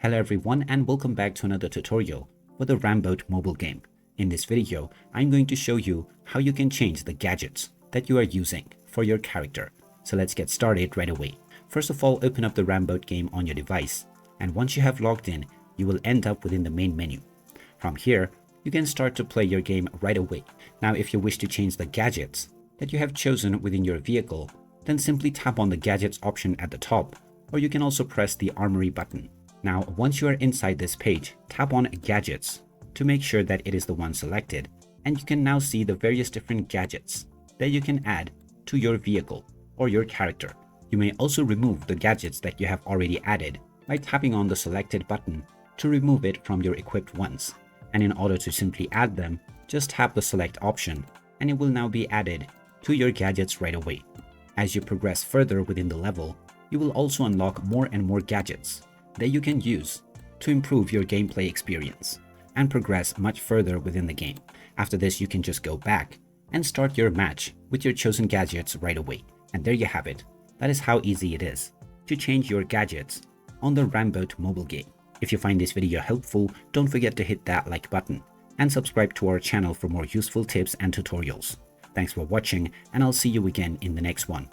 Hello everyone and welcome back to another tutorial for the Ramboat mobile game. In this video, I'm going to show you how you can change the gadgets that you are using for your character. So let's get started right away. First of all, open up the Ramboat game on your device, and once you have logged in, you will end up within the main menu. From here, you can start to play your game right away. Now, if you wish to change the gadgets that you have chosen within your vehicle, then simply tap on the gadgets option at the top, or you can also press the armory button. Now, once you are inside this page, tap on Gadgets to make sure that it is the one selected, and you can now see the various different gadgets that you can add to your vehicle or your character. You may also remove the gadgets that you have already added by tapping on the selected button to remove it from your equipped ones. And in order to simply add them, just tap the select option and it will now be added to your gadgets right away. As you progress further within the level, you will also unlock more and more gadgets that you can use to improve your gameplay experience and progress much further within the game. After this, you can just go back and start your match with your chosen gadgets right away. And there you have it. That is how easy it is to change your gadgets on the Ramboat mobile game. If you find this video helpful, don't forget to hit that like button and subscribe to our channel for more useful tips and tutorials. Thanks for watching, and I'll see you again in the next one.